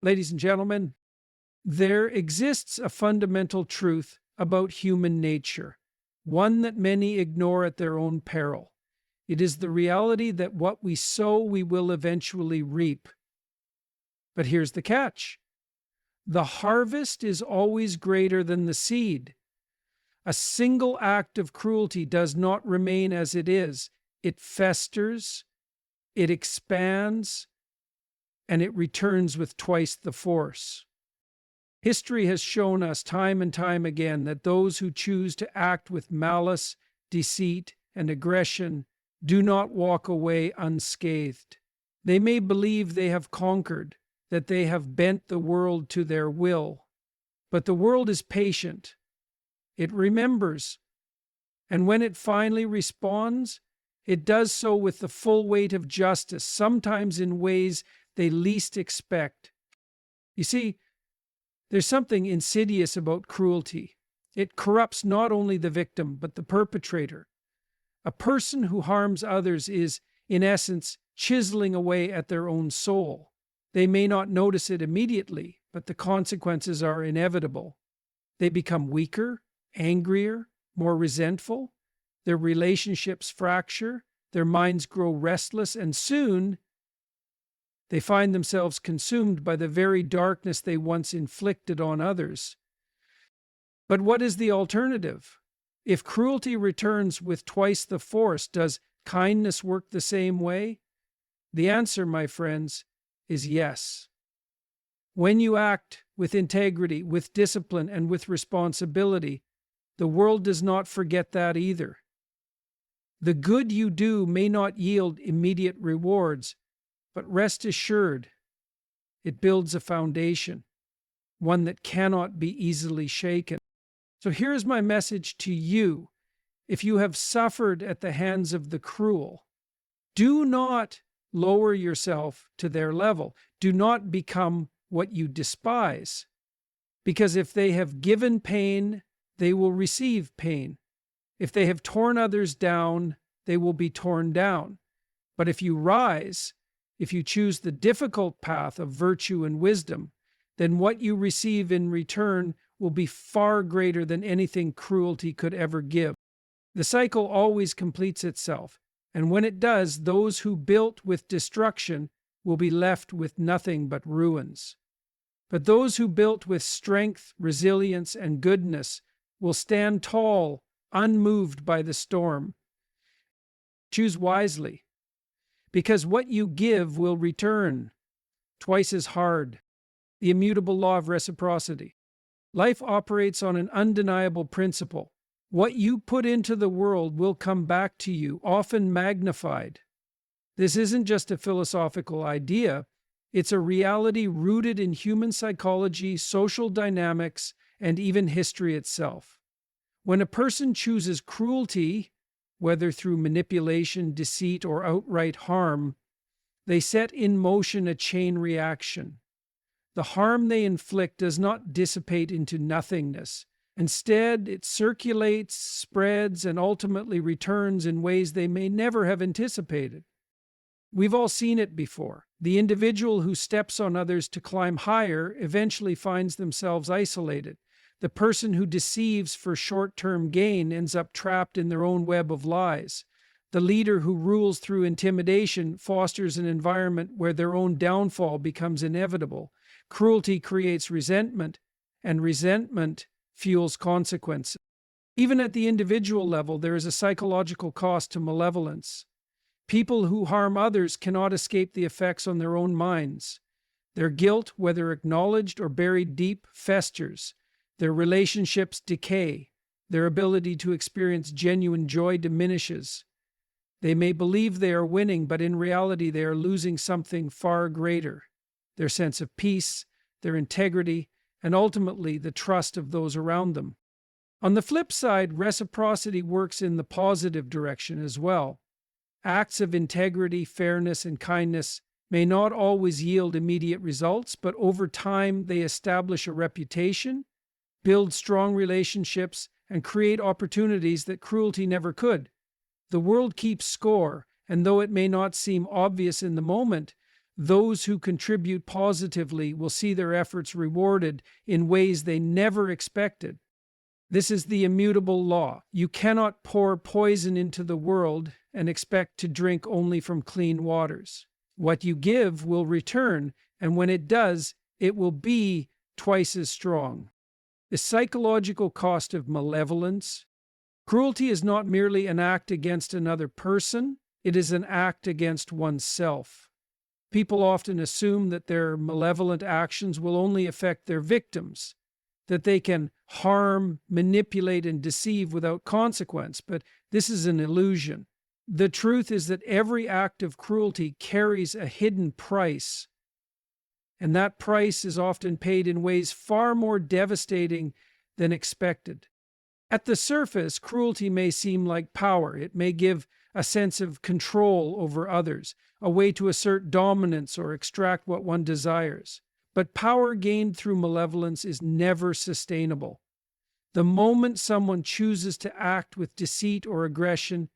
Ladies and gentlemen, there exists a fundamental truth about human nature, one that many ignore at their own peril. It is the reality that what we sow, we will eventually reap. But here's the catch: the harvest is always greater than the seed. A single act of cruelty does not remain as it is. It festers, it expands, and it returns with twice the force. History has shown us time and time again that those who choose to act with malice, deceit, and aggression do not walk away unscathed. They may believe they have conquered, that they have bent the world to their will, but the world is patient. It remembers, and when it finally responds, it does so with the full weight of justice, sometimes in ways they least expect. You see, there's something insidious about cruelty. It corrupts not only the victim, but the perpetrator. A person who harms others is, in essence, chiseling away at their own soul. They may not notice it immediately, but the consequences are inevitable. They become weaker, angrier, more resentful. Their relationships fracture, their minds grow restless, and soon they find themselves consumed by the very darkness they once inflicted on others. But what is the alternative? If cruelty returns with twice the force, does kindness work the same way? The answer, my friends, is yes. When you act with integrity, with discipline, and with responsibility, the world does not forget that either. The good you do may not yield immediate rewards, but rest assured, it builds a foundation, one that cannot be easily shaken. So here's my message to you. If you have suffered at the hands of the cruel, do not lower yourself to their level. Do not become what you despise. Because if they have given pain, they will receive pain. If they have torn others down, they will be torn down. But if you rise, if you choose the difficult path of virtue and wisdom, then what you receive in return will be far greater than anything cruelty could ever give. The cycle always completes itself, and when it does, those who built with destruction will be left with nothing but ruins. But those who built with strength, resilience, and goodness will stand tall, unmoved by the storm. Choose wisely, because what you give will return twice as hard. The immutable law of reciprocity. Life operates on an undeniable principle. What you put into the world will come back to you, often magnified. This isn't just a philosophical idea. It's a reality rooted in human psychology, social dynamics, and even history itself. When a person chooses cruelty, whether through manipulation, deceit, or outright harm, they set in motion a chain reaction. The harm they inflict does not dissipate into nothingness. Instead, it circulates, spreads, and ultimately returns in ways they may never have anticipated. We've all seen it before. The individual who steps on others to climb higher eventually finds themselves isolated. The person who deceives for short-term gain ends up trapped in their own web of lies. The leader who rules through intimidation fosters an environment where their own downfall becomes inevitable. Cruelty creates resentment, and resentment fuels consequences. Even at the individual level, there is a psychological cost to malevolence. People who harm others cannot escape the effects on their own minds. Their guilt, whether acknowledged or buried deep, festers. Their relationships decay. Their ability to experience genuine joy diminishes. They may believe they are winning, but in reality they are losing something far greater: their sense of peace, their integrity, and ultimately the trust of those around them. On the flip side, reciprocity works in the positive direction as well. Acts of integrity, fairness, and kindness may not always yield immediate results, but over time they establish a reputation, build strong relationships, and create opportunities that cruelty never could. The world keeps score, and though it may not seem obvious in the moment, Those who contribute positively will see their efforts rewarded in ways they never expected. This is the immutable law. You cannot pour poison into the world and expect to drink only from clean waters. What you give will return, and when it does, it will be twice as strong. The psychological cost of malevolence. Cruelty is not merely an act against another person, it is an act against oneself. People often assume that their malevolent actions will only affect their victims, that they can harm, manipulate, and deceive without consequence, but this is an illusion. The truth is that every act of cruelty carries a hidden price, and that price is often paid in ways far more devastating than expected. At the surface, cruelty may seem like power. It may give a sense of control over others, a way to assert dominance or extract what one desires. But power gained through malevolence is never sustainable. The moment someone chooses to act with deceit or aggression,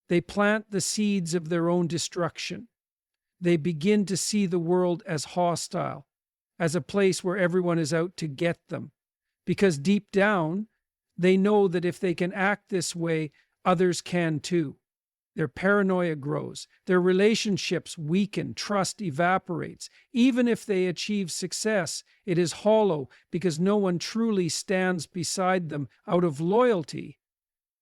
they plant the seeds of their own destruction. They begin to see the world as hostile, as a place where everyone is out to get them. Because deep down, they know that if they can act this way, others can too. Their paranoia grows, their relationships weaken, trust evaporates. Even if they achieve success, it is hollow because no one truly stands beside them out of loyalty,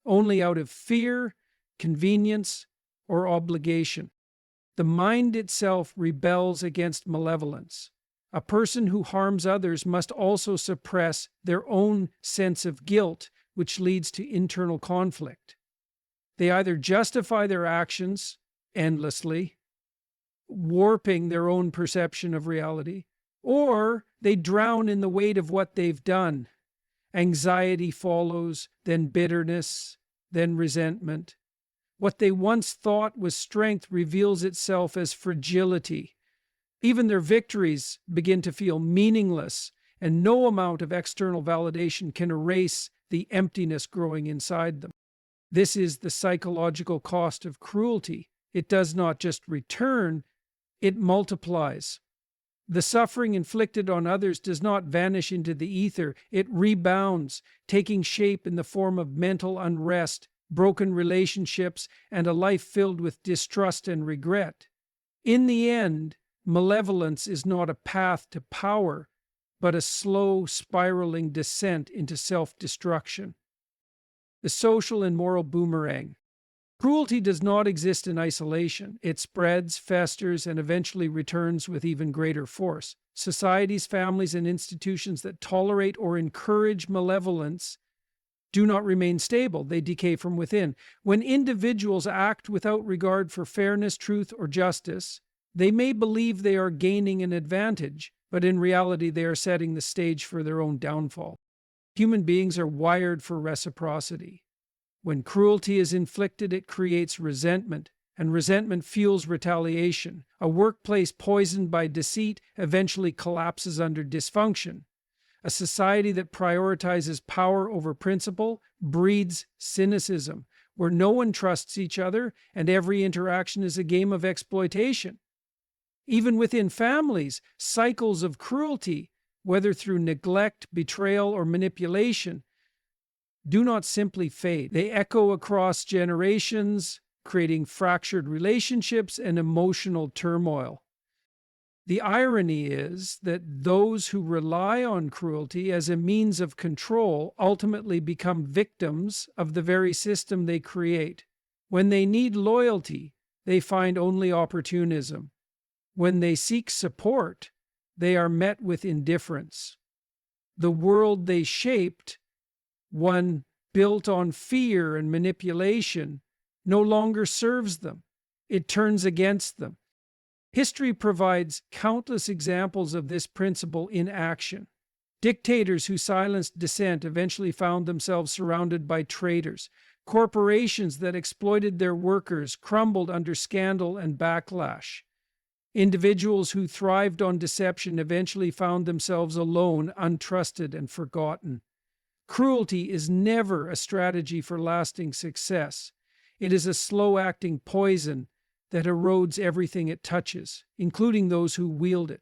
only out of fear, convenience, or obligation. The mind itself rebels against malevolence. A person who harms others must also suppress their own sense of guilt, which leads to internal conflict. They either justify their actions endlessly, warping their own perception of reality, or they drown in the weight of what they've done. Anxiety follows, then bitterness, then resentment. What they once thought was strength reveals itself as fragility. Even their victories begin to feel meaningless, and no amount of external validation can erase the emptiness growing inside them. This is the psychological cost of cruelty. It does not just return, it multiplies. The suffering inflicted on others does not vanish into the ether. It rebounds, taking shape in the form of mental unrest, broken relationships, and a life filled with distrust and regret. In the end, malevolence is not a path to power, but a slow, spiraling descent into self-destruction. The social and moral boomerang. Cruelty does not exist in isolation. It spreads, festers, and eventually returns with even greater force. Societies, families, and institutions that tolerate or encourage malevolence do not remain stable. They decay from within. When individuals act without regard for fairness, truth, or justice, they may believe they are gaining an advantage, but in reality they are setting the stage for their own downfall. Human beings are wired for reciprocity. When cruelty is inflicted, it creates resentment, and resentment fuels retaliation. A workplace poisoned by deceit eventually collapses under dysfunction. A society that prioritizes power over principle breeds cynicism, where no one trusts each other and every interaction is a game of exploitation. Even within families, cycles of cruelty, whether through neglect, betrayal, or manipulation, do not simply fade. They echo across generations, creating fractured relationships and emotional turmoil. The irony is that those who rely on cruelty as a means of control ultimately become victims of the very system they create. When they need loyalty, they find only opportunism. When they seek support, they are met with indifference. The world they shaped, one built on fear and manipulation, no longer serves them. It turns against them. History provides countless examples of this principle in action. Dictators who silenced dissent eventually found themselves surrounded by traitors. Corporations that exploited their workers crumbled under scandal and backlash. Individuals who thrived on deception eventually found themselves alone, untrusted, and forgotten. Cruelty is never a strategy for lasting success. It is a slow-acting poison that erodes everything it touches, including those who wield it.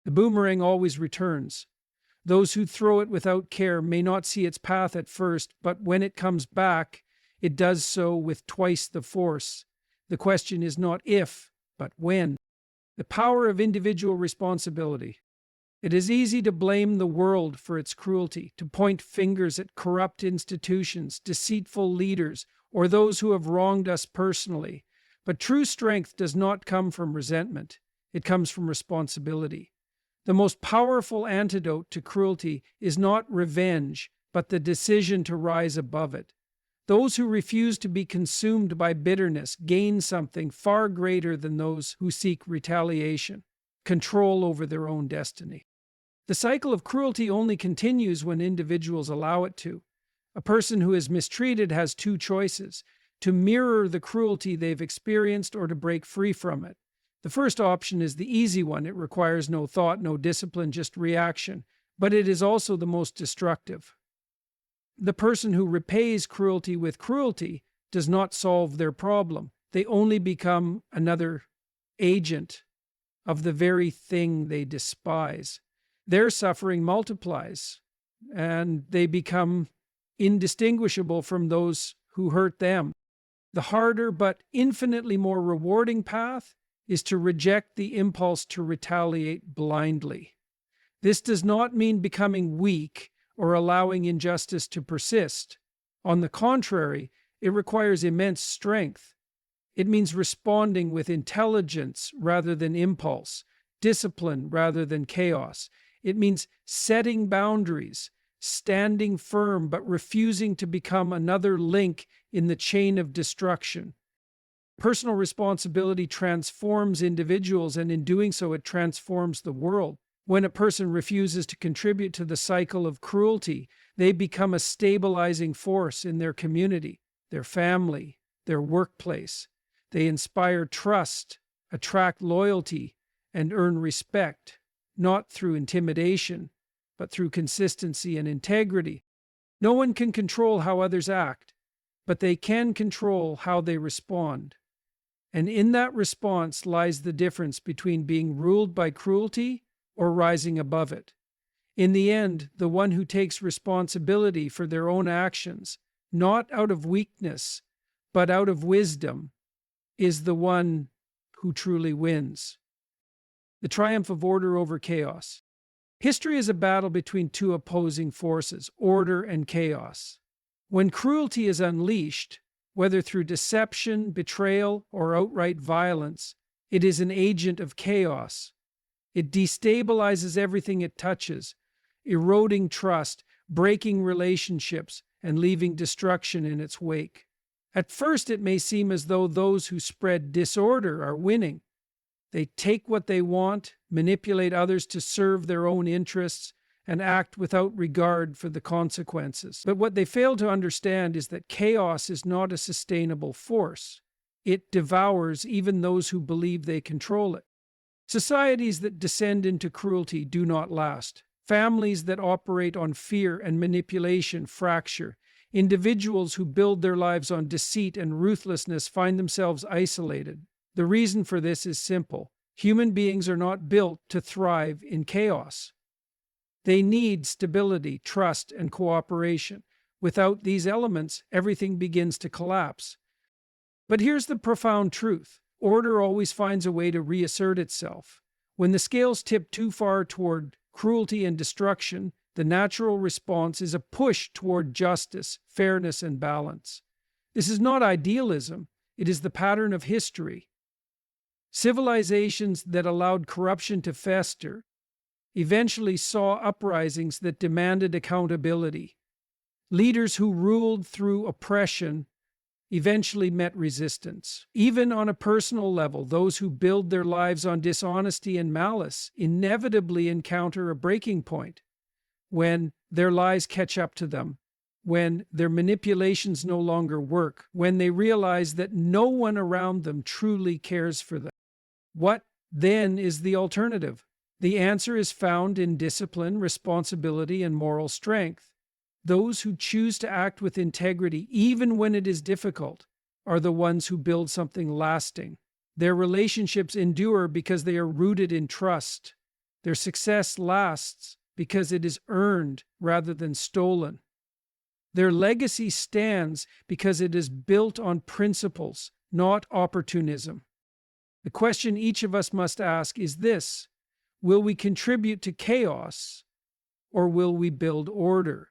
The boomerang always returns. Those who throw it without care may not see its path at first, but when it comes back, it does so with twice the force. The question is not if, but when. The power of individual responsibility. It is easy to blame the world for its cruelty, to point fingers at corrupt institutions, deceitful leaders, or those who have wronged us personally. But true strength does not come from resentment. It comes from responsibility. The most powerful antidote to cruelty is not revenge, but the decision to rise above it. Those who refuse to be consumed by bitterness gain something far greater than those who seek retaliation, control over their own destiny. The cycle of cruelty only continues when individuals allow it to. A person who is mistreated has two choices: to mirror the cruelty they've experienced or to break free from it. The first option is the easy one. It requires no thought, no discipline, just reaction. But it is also the most destructive. The person who repays cruelty with cruelty does not solve their problem. They only become another agent of the very thing they despise. Their suffering multiplies, and they become indistinguishable from those who hurt them. The harder but infinitely more rewarding path is to reject the impulse to retaliate blindly. This does not mean becoming weak or allowing injustice to persist. On the contrary, it requires immense strength. It means responding with intelligence rather than impulse, discipline rather than chaos. It means setting boundaries, standing firm but refusing to become another link in the chain of destruction. Personal responsibility transforms individuals, and in doing so, it transforms the world. When a person refuses to contribute to the cycle of cruelty, they become a stabilizing force in their community, their family, their workplace. They inspire trust, attract loyalty, and earn respect, not through intimidation, but through consistency and integrity. No one can control how others act, but they can control how they respond. And in that response lies the difference between being ruled by cruelty or rising above it. In the end, the one who takes responsibility for their own actions, not out of weakness, but out of wisdom, is the one who truly wins. The triumph of order over chaos. History is a battle between two opposing forces, order and chaos. When cruelty is unleashed, whether through deception, betrayal, or outright violence, it is an agent of chaos. It destabilizes everything it touches, eroding trust, breaking relationships, and leaving destruction in its wake. At first, it may seem as though those who spread disorder are winning. They take what they want, manipulate others to serve their own interests, and act without regard for the consequences. But what they fail to understand is that chaos is not a sustainable force. It devours even those who believe they control it. Societies that descend into cruelty do not last. Families that operate on fear and manipulation fracture. Individuals who build their lives on deceit and ruthlessness find themselves isolated. The reason for this is simple. Human beings are not built to thrive in chaos. They need stability, trust, and cooperation. Without these elements, everything begins to collapse. But here's the profound truth. Order always finds a way to reassert itself. When the scales tip too far toward cruelty and destruction, the natural response is a push toward justice, fairness, and balance. This is not idealism. It is the pattern of history. Civilizations that allowed corruption to fester eventually saw uprisings that demanded accountability. Leaders who ruled through oppression eventually met resistance. Even on a personal level, those who build their lives on dishonesty and malice inevitably encounter a breaking point when their lies catch up to them, when their manipulations no longer work, when they realize that no one around them truly cares for them. What then is the alternative? The answer is found in discipline, responsibility, and moral strength. Those who choose to act with integrity, even when it is difficult, are the ones who build something lasting. Their relationships endure because they are rooted in trust. Their success lasts because it is earned rather than stolen. Their legacy stands because it is built on principles, not opportunism. The question each of us must ask is this: will we contribute to chaos, or will we build order?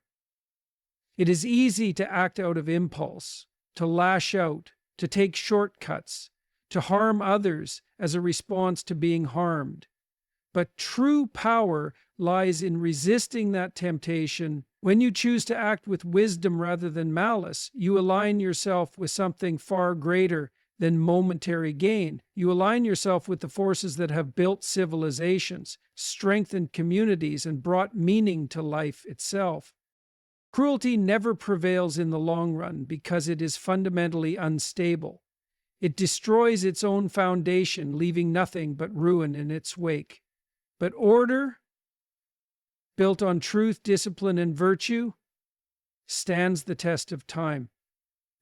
It is easy to act out of impulse, to lash out, to take shortcuts, to harm others as a response to being harmed. But true power lies in resisting that temptation. When you choose to act with wisdom rather than malice, you align yourself with something far greater than momentary gain. You align yourself with the forces that have built civilizations, strengthened communities, and brought meaning to life itself. Cruelty never prevails in the long run because it is fundamentally unstable. It destroys its own foundation, leaving nothing but ruin in its wake. But order, built on truth, discipline, and virtue, stands the test of time.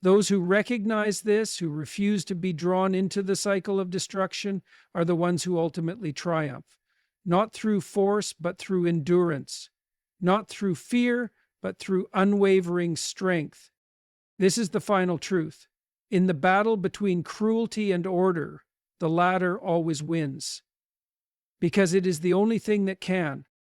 Those who recognize this, who refuse to be drawn into the cycle of destruction, are the ones who ultimately triumph, not through force, but through endurance, not through fear, but through unwavering strength. This is the final truth. In the battle between cruelty and order, the latter always wins, because it is the only thing that can.